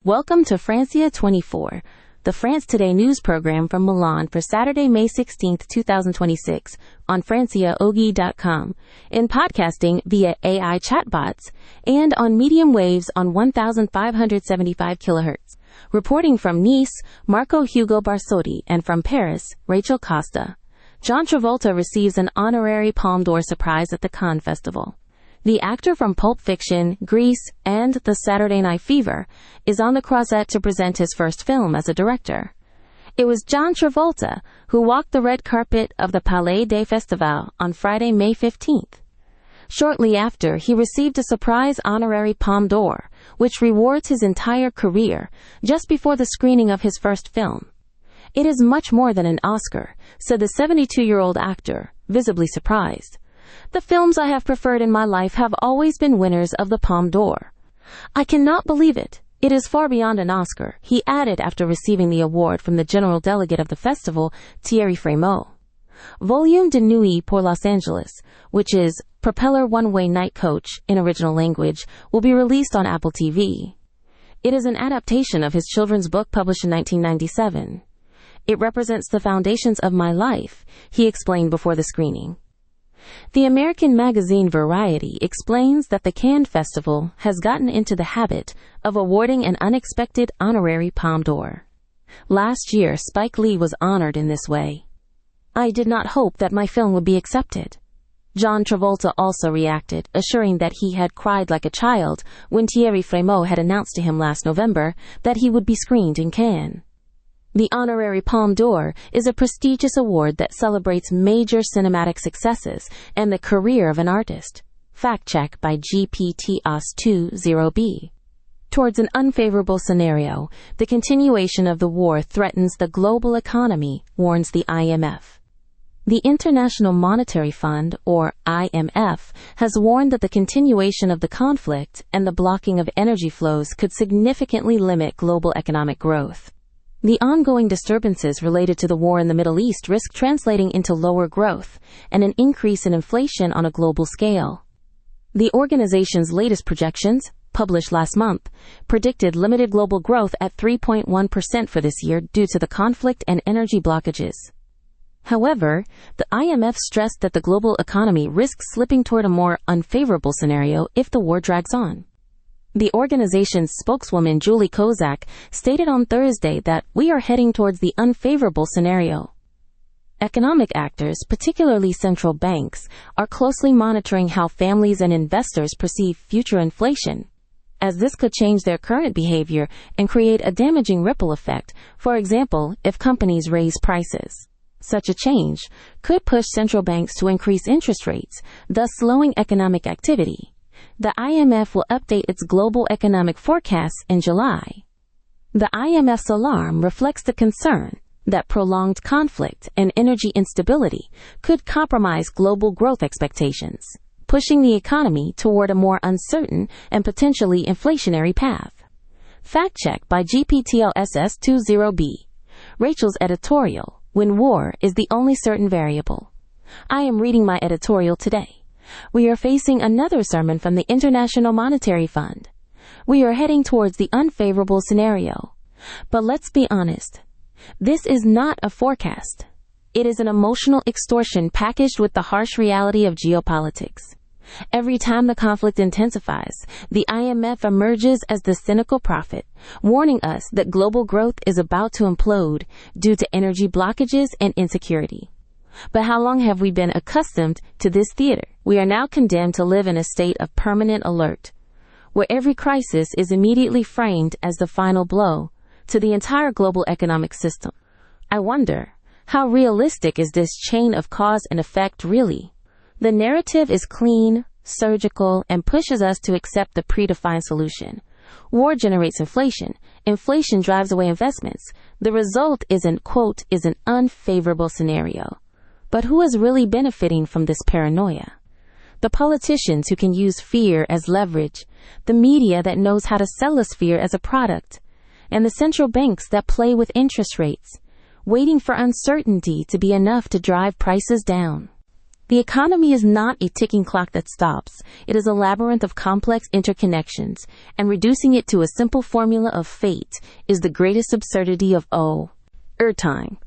Welcome to Francia 24, the France Today news program from Milan for Saturday, May 16, 2026, on franciaogi.com, in podcasting via AI chatbots, and on medium waves on 1,575 kHz. Reporting from Nice, Marco Hugo Barsotti, and from Paris, Rachel Costa. John Travolta receives an honorary Palme d'Or surprise at the Cannes Festival. The actor from Pulp Fiction, Grease, and The Saturday Night Fever is on the croisette to present his first film as a director. It was John Travolta who walked the red carpet of the Palais des Festivals on Friday, May 15th. Shortly after, he received a surprise honorary Palme d'Or, which rewards his entire career, just before the screening of his first film. "It is much more than an Oscar," said the 72-year-old actor, visibly surprised. "The films I have preferred in my life have always been winners of the Palme d'Or. I cannot believe it. It is far beyond an Oscar," he added after receiving the award from the general delegate of the festival, Thierry Frémaux. Volume de Nuit pour Los Angeles, which is Propeller One-Way Night Coach in original language, will be released on Apple TV. It is an adaptation of his children's book published in 1997. "It represents the foundations of my life," he explained before the screening. The American magazine Variety explains that the Cannes Festival has gotten into the habit of awarding an unexpected honorary Palme d'Or. Last year, Spike Lee was honored in this way. "I did not hope that my film would be accepted." John Travolta also reacted, assuring that he had cried like a child when Thierry Frémaux had announced to him last November that he would be screened in Cannes. The honorary Palme d'Or is a prestigious award that celebrates major cinematic successes and the career of an artist. Fact check by GPTOS20B. Towards an unfavorable scenario, the continuation of the war threatens the global economy, warns the IMF. The International Monetary Fund, or IMF, has warned that the continuation of the conflict and the blocking of energy flows could significantly limit global economic growth. The ongoing disturbances related to the war in the Middle East risk translating into lower growth and an increase in inflation on a global scale. The organization's latest projections, published last month, predicted limited global growth at 3.1% for this year due to the conflict and energy blockages. However, the IMF stressed that the global economy risks slipping toward a more unfavorable scenario if the war drags on. The organization's spokeswoman Julie Kozak stated on Thursday that we are heading towards the unfavorable scenario. Economic actors, particularly central banks, are closely monitoring how families and investors perceive future inflation, as this could change their current behavior and create a damaging ripple effect, for example, if companies raise prices. Such a change could push central banks to increase interest rates, thus slowing economic activity. The IMF will update its global economic forecasts in July. The IMF's alarm reflects the concern that prolonged conflict and energy instability could compromise global growth expectations, pushing the economy toward a more uncertain and potentially inflationary path. Fact check by GPTLSS20B. Rachel's editorial, "When War is the Only Certain Variable." I am reading my editorial today. We are facing another sermon from the International Monetary Fund. We are heading towards the unfavorable scenario. But let's be honest. This is not a forecast. It is an emotional extortion packaged with the harsh reality of geopolitics. Every time the conflict intensifies, the IMF emerges as the cynical prophet, warning us that global growth is about to implode due to energy blockages and insecurity. But how long have we been accustomed to this theater? We are now condemned to live in a state of permanent alert, where every crisis is immediately framed as the final blow to the entire global economic system. I wonder, how realistic is this chain of cause and effect really? The narrative is clean, surgical, and pushes us to accept the predefined solution. War generates inflation. Inflation drives away investments. The result is an unfavorable scenario. But who is really benefiting from this paranoia? The politicians who can use fear as leverage, the media that knows how to sell us fear as a product, and the central banks that play with interest rates, waiting for uncertainty to be enough to drive prices down. The economy is not a ticking clock that stops. It is a labyrinth of complex interconnections, and reducing it to a simple formula of fate is the greatest absurdity of all time.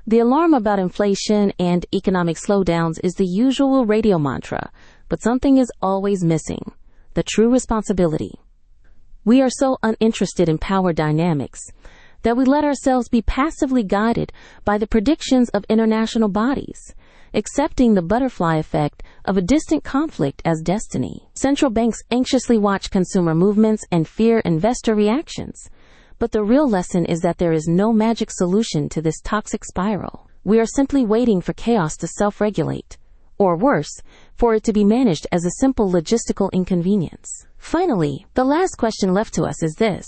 The alarm about inflation and economic slowdowns is the usual radio mantra, but something is always missing: the true responsibility. We are so uninterested in power dynamics that we let ourselves be passively guided by the predictions of international bodies, accepting the butterfly effect of a distant conflict as destiny. Central banks anxiously watch consumer movements and fear investor reactions. But the real lesson is that there is no magic solution to this toxic spiral. We are simply waiting for chaos to self-regulate, or worse, for it to be managed as a simple logistical inconvenience. Finally, the last question left to us is this: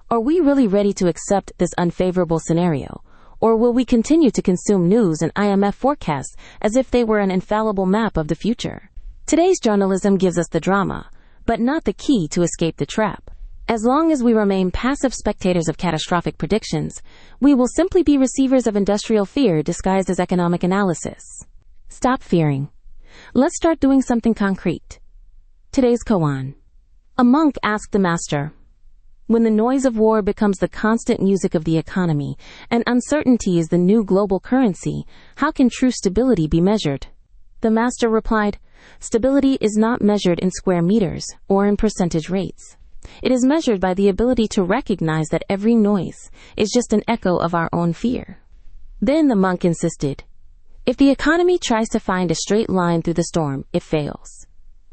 are we really ready to accept this unfavorable scenario? Or will we continue to consume news and IMF forecasts as if they were an infallible map of the future? Today's journalism gives us the drama, but not the key to escape the trap. As long as we remain passive spectators of catastrophic predictions, we will simply be receivers of industrial fear disguised as economic analysis. Stop fearing. Let's start doing something concrete. Today's koan. A monk asked the master, when the noise of war becomes the constant music of the economy, and uncertainty is the new global currency, how can true stability be measured? The master replied, stability is not measured in square meters or in percentage rates. It is measured by the ability to recognize that every noise is just an echo of our own fear. Then the monk insisted, if the economy tries to find a straight line through the storm, it fails.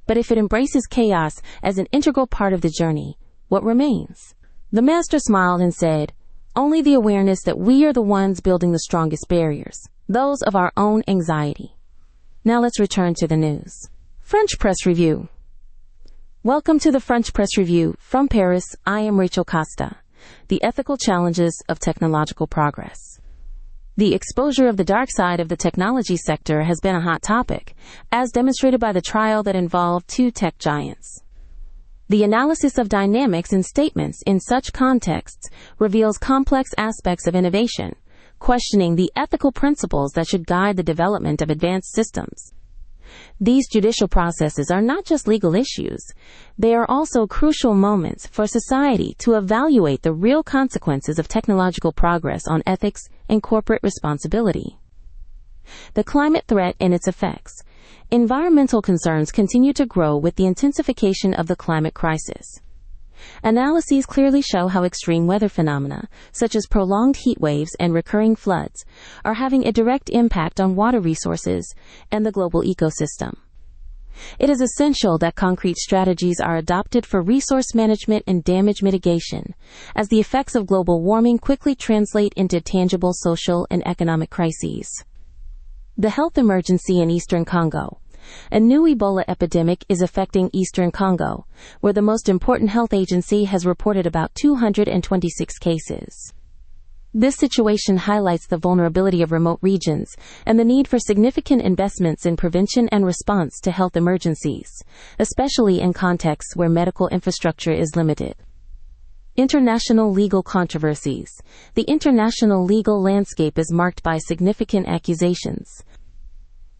But if it embraces chaos as an integral part of the journey, what remains? The master smiled and said, only the awareness that we are the ones building the strongest barriers, those of our own anxiety. Now let's return to the news. French Press Review. Welcome to the French Press Review. From Paris, I am Rachel Costa. The ethical challenges of technological progress. The exposure of the dark side of the technology sector has been a hot topic, as demonstrated by the trial that involved two tech giants. The analysis of dynamics in statements in such contexts reveals complex aspects of innovation, questioning the ethical principles that should guide the development of advanced systems. These judicial processes are not just legal issues, they are also crucial moments for society to evaluate the real consequences of technological progress on ethics and corporate responsibility. The climate threat and its effects. Environmental concerns continue to grow with the intensification of the climate crisis. Analyses clearly show how extreme weather phenomena, such as prolonged heat waves and recurring floods, are having a direct impact on water resources and the global ecosystem. It is essential that concrete strategies are adopted for resource management and damage mitigation, as the effects of global warming quickly translate into tangible social and economic crises. The health emergency in Eastern Congo. A new Ebola epidemic is affecting Eastern Congo, where the most important health agency has reported about 226 cases. This situation highlights the vulnerability of remote regions and the need for significant investments in prevention and response to health emergencies, especially in contexts where medical infrastructure is limited. International legal controversies. The international legal landscape is marked by significant accusations.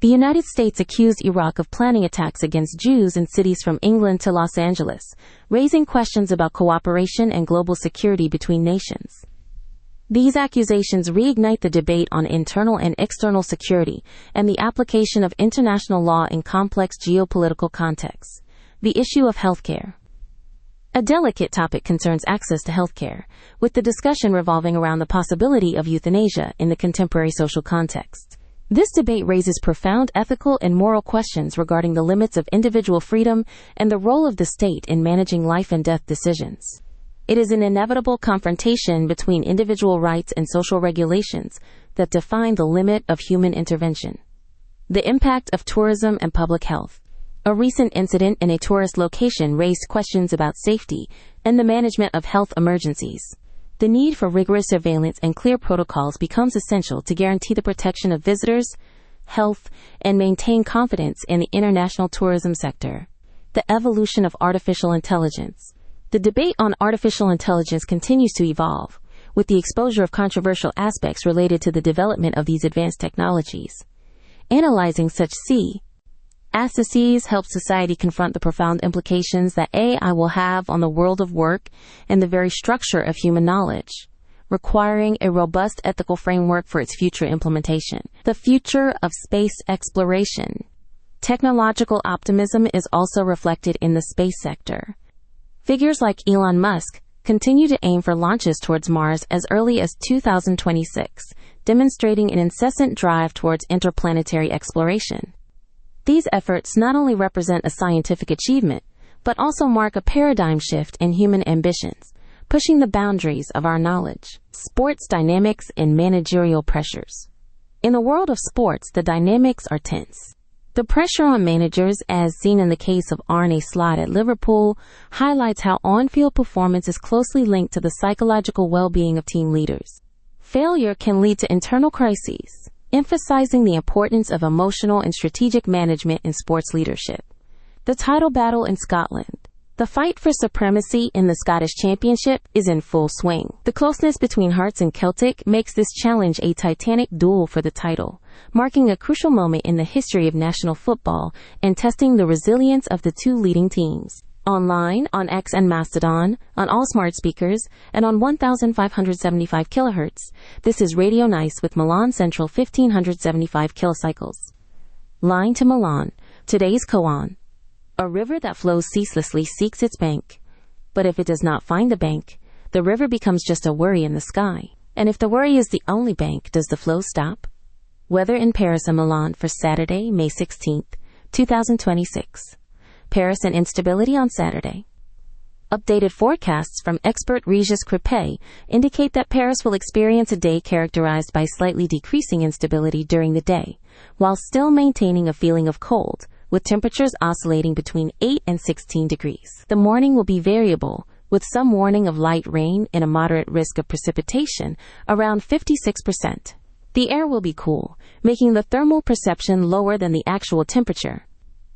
The United States accused Iraq of planning attacks against Jews in cities from England to Los Angeles, raising questions about cooperation and global security between nations. These accusations reignite the debate on internal and external security and the application of international law in complex geopolitical contexts. The issue of healthcare. A delicate topic concerns access to healthcare, with the discussion revolving around the possibility of euthanasia in the contemporary social context. This debate raises profound ethical and moral questions regarding the limits of individual freedom and the role of the state in managing life and death decisions. It is an inevitable confrontation between individual rights and social regulations that define the limit of human intervention. The impact of tourism and public health. A recent incident in a tourist location raised questions about safety and the management of health emergencies. The need for rigorous surveillance and clear protocols becomes essential to guarantee the protection of visitors, health, and maintain confidence in the international tourism sector. The evolution of artificial intelligence. The debate on artificial intelligence continues to evolve, with the exposure of controversial aspects related to the development of these advanced technologies. Analyzing such Crises help society confront the profound implications that AI will have on the world of work and the very structure of human knowledge, requiring a robust ethical framework for its future implementation. The future of space exploration. Technological optimism is also reflected in the space sector. Figures like Elon Musk continue to aim for launches towards Mars as early as 2026, demonstrating an incessant drive towards interplanetary exploration. These efforts not only represent a scientific achievement, but also mark a paradigm shift in human ambitions, pushing the boundaries of our knowledge. Sports dynamics and managerial pressures. In the world of sports, the dynamics are tense. The pressure on managers, as seen in the case of Arne Slot at Liverpool, highlights how on-field performance is closely linked to the psychological well-being of team leaders. Failure can lead to internal crises, emphasizing the importance of emotional and strategic management in sports leadership. The title battle in Scotland. The fight for supremacy in the Scottish Championship is in full swing. The closeness between Hearts and Celtic makes this challenge a titanic duel for the title, marking a crucial moment in the history of national football and testing the resilience of the two leading teams. Online, on X and Mastodon, on all smart speakers, and on 1575 kHz, this is Radio Nice with Milan Central 1575 kilocycles. Line to Milan. Today's koan. A river that flows ceaselessly seeks its bank. But if it does not find the bank, the river becomes just a worry in the sky. And if the worry is the only bank, does the flow stop? Weather in Paris and Milan for Saturday, May 16th, 2026. Paris and instability on Saturday. Updated forecasts from expert Regis Crepé indicate that Paris will experience a day characterized by slightly decreasing instability during the day, while still maintaining a feeling of cold, with temperatures oscillating between 8 and 16 degrees. The morning will be variable, with some warning of light rain and a moderate risk of precipitation, around 56%. The air will be cool, making the thermal perception lower than the actual temperature.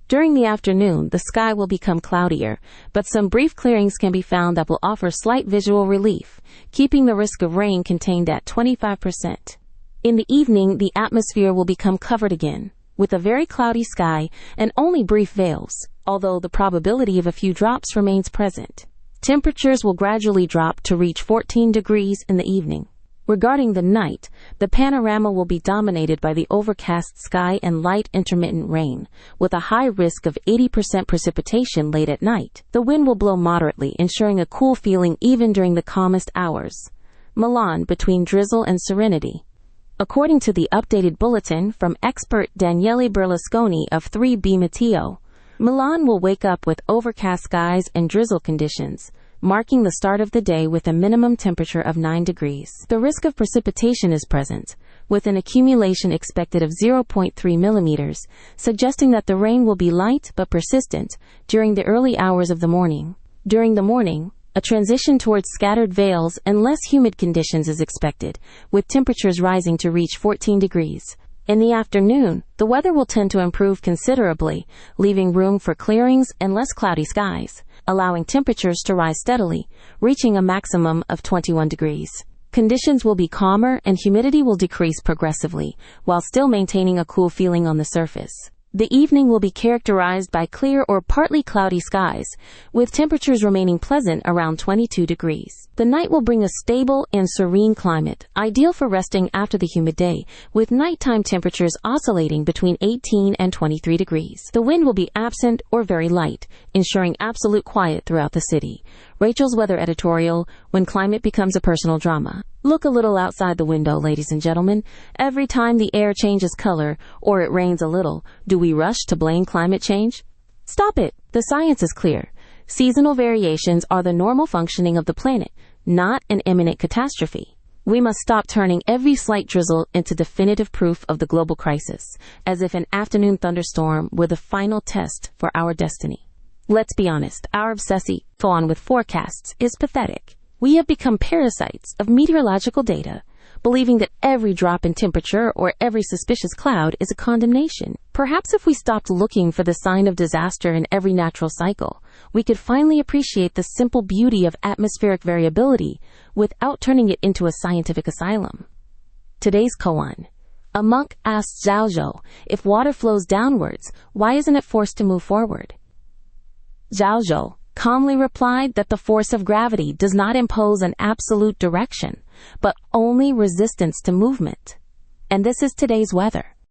During the afternoon, the sky will become cloudier, but some brief clearings can be found that will offer slight visual relief, keeping the risk of rain contained at 25%. In the evening, the atmosphere will become covered again, with a very cloudy sky and only brief veils, although the probability of a few drops remains present. Temperatures will gradually drop to reach 14 degrees in the evening. Regarding the night, the panorama will be dominated by the overcast sky and light intermittent rain, with a high risk of 80% precipitation late at night. The wind will blow moderately, ensuring a cool feeling even during the calmest hours. Milan between drizzle and serenity. According to the updated bulletin from expert Daniele Berlusconi of 3B Meteo, Milan will wake up with overcast skies and drizzle conditions, marking the start of the day with a minimum temperature of 9 degrees. The risk of precipitation is present, with an accumulation expected of 0.3 millimeters, suggesting that the rain will be light but persistent during the early hours of the morning. During the morning, a transition towards scattered veils and less humid conditions is expected, with temperatures rising to reach 14 degrees. In the afternoon, the weather will tend to improve considerably, leaving room for clearings and less cloudy skies, allowing temperatures to rise steadily, reaching a maximum of 21 degrees. Conditions will be calmer and humidity will decrease progressively, while still maintaining a cool feeling on the surface. The evening will be characterized by clear or partly cloudy skies, with temperatures remaining pleasant around 22 degrees. The night will bring a stable and serene climate, ideal for resting after the humid day, with nighttime temperatures oscillating between 18 and 23 degrees. The wind will be absent or very light, ensuring absolute quiet throughout the city. Rachel's weather editorial, when climate becomes a personal drama. Look a little outside the window, ladies and gentlemen. Every time the air changes color, or it rains a little, do we rush to blame climate change? Stop it! The science is clear. Seasonal variations are the normal functioning of the planet, not an imminent catastrophe. We must stop turning every slight drizzle into definitive proof of the global crisis, as if an afternoon thunderstorm were the final test for our destiny. Let's be honest, our obsessive on with forecasts is pathetic. We have become parasites of meteorological data, believing that every drop in temperature or every suspicious cloud is a condemnation. Perhaps if we stopped looking for the sign of disaster in every natural cycle, we could finally appreciate the simple beauty of atmospheric variability without turning it into a scientific asylum. Today's koan. A monk asked Zhao Zhou, if water flows downwards, why isn't it forced to move forward? Zhao Zhou calmly replied that the force of gravity does not impose an absolute direction, but only resistance to movement. And this is today's weather.